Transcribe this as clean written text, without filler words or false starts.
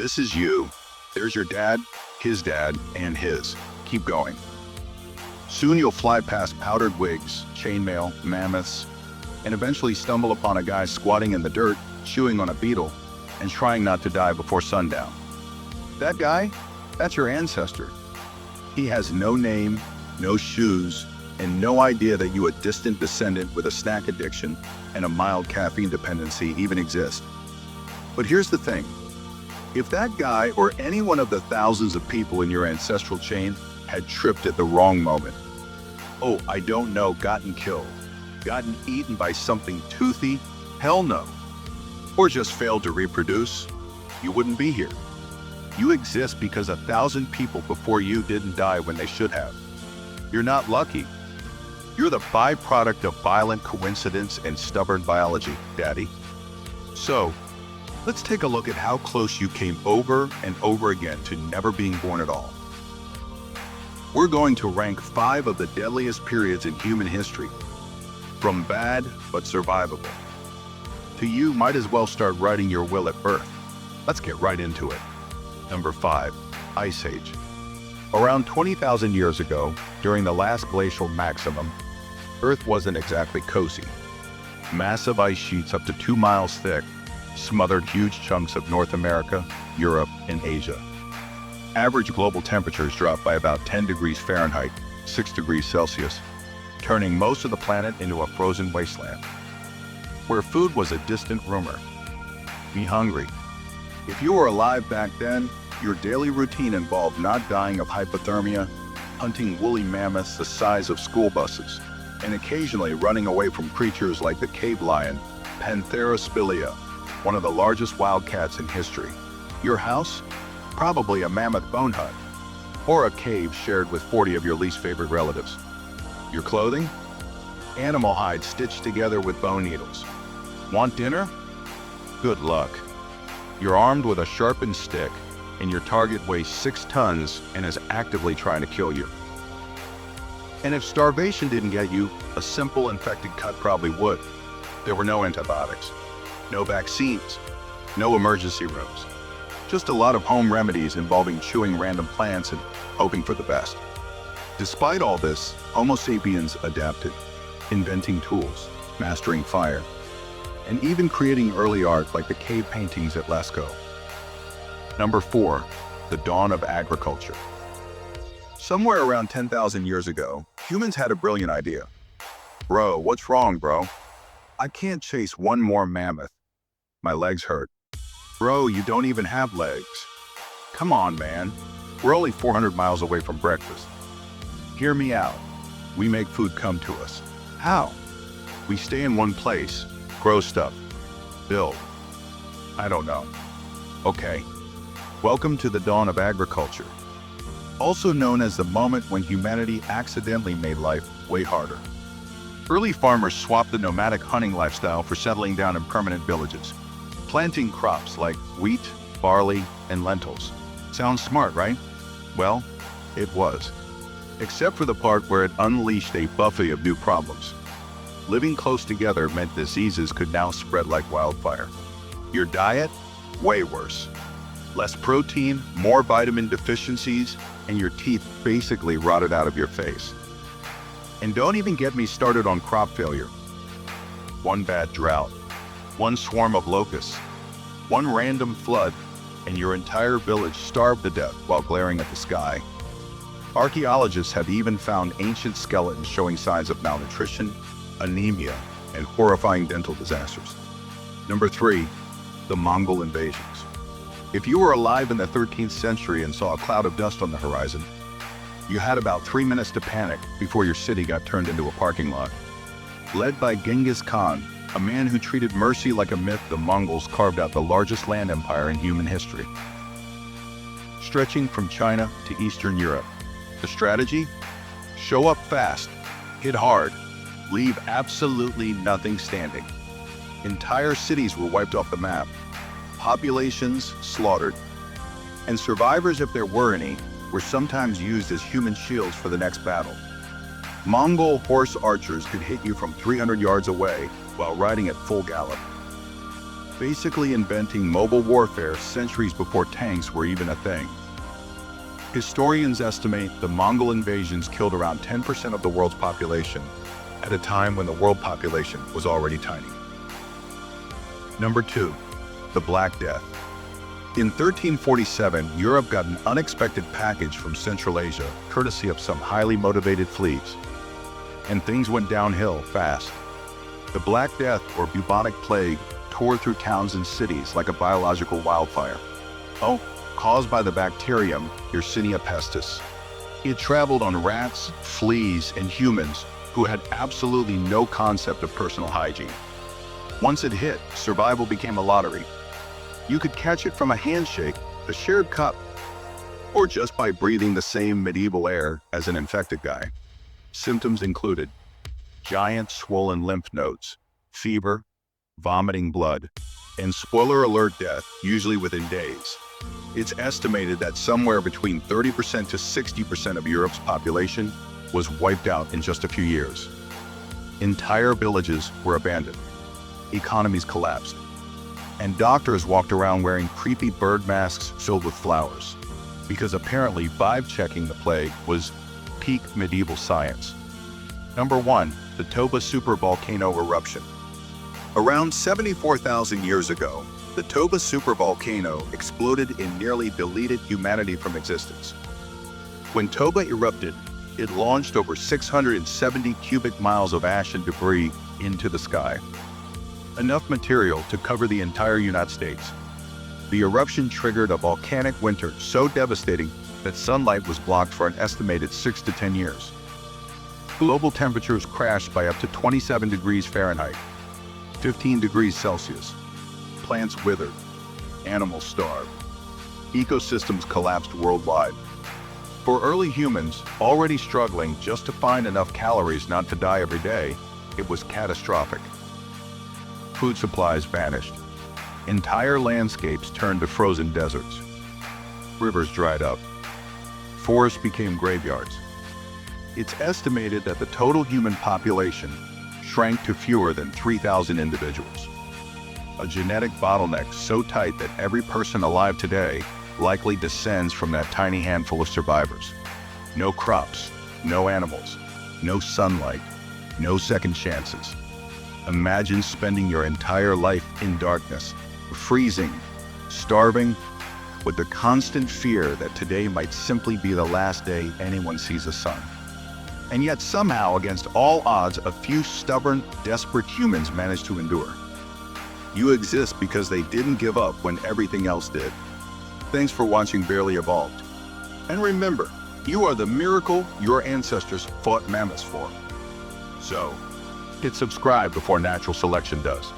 This is you. There's your dad, his dad, and his. Keep going. Soon you'll fly past powdered wigs, chainmail, mammoths, and eventually stumble upon a guy squatting in the dirt, chewing on a beetle, and trying not to die before sundown. That guy? That's your ancestor. He has no name, no shoes, and no idea that you, a distant descendant with a snack addiction and a mild caffeine dependency, even exist. But here's the thing. If that guy or any one of the thousands of people in your ancestral chain had tripped at the wrong moment, gotten killed, gotten eaten by something toothy, hell no, or just failed to reproduce, you wouldn't be here. You exist because 1,000 people before you didn't die when they should have. You're not lucky. You're the byproduct of violent coincidence and stubborn biology, Daddy. So, let's take a look at how close you came over and over again to never being born at all. We're going to rank 5 of the deadliest periods in human history, from bad but survivable to you might as well start writing your will at birth. Let's get right into it. Number 5, Ice Age. Around 20,000 years ago, during the last glacial maximum, Earth wasn't exactly cozy. Massive ice sheets up to 2 miles thick smothered huge chunks of North America, Europe, and Asia. Average global temperatures dropped by about 10 degrees Fahrenheit, 6 degrees Celsius, turning most of the planet into a frozen wasteland, where food was a distant rumor. Be hungry. If you were alive back then, your daily routine involved not dying of hypothermia, hunting woolly mammoths the size of school buses, and occasionally running away from creatures like the cave lion, Panthera spilea, one of the largest wildcats in history. Your house? Probably a mammoth bone hut, or a cave shared with 40 of your least favorite relatives. Your clothing? Animal hide stitched together with bone needles. Want dinner? Good luck. You're armed with a sharpened stick, and your target weighs 6 tons and is actively trying to kill you. And if starvation didn't get you, a simple infected cut probably would. There were no antibiotics, no vaccines, no emergency rooms. Just a lot of home remedies involving chewing random plants and hoping for the best. Despite all this, Homo sapiens adapted, inventing tools, mastering fire, and even creating early art like the cave paintings at Lascaux. Number 4, the dawn of agriculture. Somewhere around 10,000 years ago, humans had a brilliant idea. Bro, what's wrong, bro? I can't chase one more mammoth. My legs hurt. Bro, you don't even have legs. Come on, man. We're only 400 miles away from breakfast. Hear me out. We make food come to us. How? We stay in one place, grow stuff, build. I don't know. Okay. Welcome to the dawn of agriculture, also known as the moment when humanity accidentally made life way harder. Early farmers swapped the nomadic hunting lifestyle for settling down in permanent villages, planting crops like wheat, barley, and lentils. Sounds smart, right? Well, it was. Except for the part where it unleashed a buffet of new problems. Living close together meant diseases could now spread like wildfire. Your diet? Way worse. Less protein, more vitamin deficiencies, and your teeth basically rotted out of your face. And don't even get me started on crop failure. One bad drought, one swarm of locusts, one random flood, and your entire village starved to death while glaring at the sky. Archaeologists have even found ancient skeletons showing signs of malnutrition, anemia, and horrifying dental disasters. Number 3, the Mongol Invasions. If you were alive in the 13th century and saw a cloud of dust on the horizon, you had about 3 minutes to panic before your city got turned into a parking lot. Led by Genghis Khan, a man who treated mercy like a myth, the Mongols carved out the largest land empire in human history, stretching from China to Eastern Europe. The strategy? Show up fast, hit hard, leave absolutely nothing standing. Entire cities were wiped off the map, populations slaughtered, and survivors, if there were any, were sometimes used as human shields for the next battle. Mongol horse archers could hit you from 300 yards away while riding at full gallop. basically inventing mobile warfare centuries before tanks were even a thing. Historians estimate the Mongol invasions killed around 10% of the world's population at a time when the world population was already tiny. Number 2. The Black Death. In 1347, Europe got an unexpected package from Central Asia, courtesy of some highly motivated fleas. And things went downhill fast. The Black Death, or bubonic plague, tore through towns and cities like a biological wildfire. Caused by the bacterium Yersinia pestis. It traveled on rats, fleas, and humans who had absolutely no concept of personal hygiene. Once it hit, survival became a lottery. You could catch it from a handshake, a shared cup, or just by breathing the same medieval air as an infected guy. Symptoms included giant swollen lymph nodes, fever, vomiting blood, and spoiler alert death, usually within days. It's estimated that somewhere between 30% to 60% of Europe's population was wiped out in just a few years. Entire villages were abandoned. Economies collapsed. And doctors walked around wearing creepy bird masks filled with flowers, because apparently vibe-checking the plague was peak medieval science. Number 1. The Toba Supervolcano Eruption. Around 74,000 years ago, the Toba supervolcano exploded and nearly deleted humanity from existence. When Toba erupted, it launched over 670 cubic miles of ash and debris into the sky. Enough material to cover the entire United States. The eruption triggered a volcanic winter so devastating that sunlight was blocked for an estimated 6 to 10 years. Global temperatures crashed by up to 27 degrees Fahrenheit, 15 degrees Celsius. Plants withered, animals starved, ecosystems collapsed worldwide. For early humans, already struggling just to find enough calories not to die every day, it was catastrophic. Food supplies vanished. Entire landscapes turned to frozen deserts. Rivers dried up. Forests became graveyards. It's estimated that the total human population shrank to fewer than 3,000 individuals. A genetic bottleneck so tight that every person alive today likely descends from that tiny handful of survivors. No crops, no animals, no sunlight, no second chances. Imagine spending your entire life in darkness, freezing, starving, with the constant fear that today might simply be the last day anyone sees the sun. And yet somehow, against all odds, a few stubborn, desperate humans managed to endure. You exist because they didn't give up when everything else did. Thanks for watching Barely Evolved. And remember, you are the miracle your ancestors fought mammoths for. So, hit subscribe before natural selection does.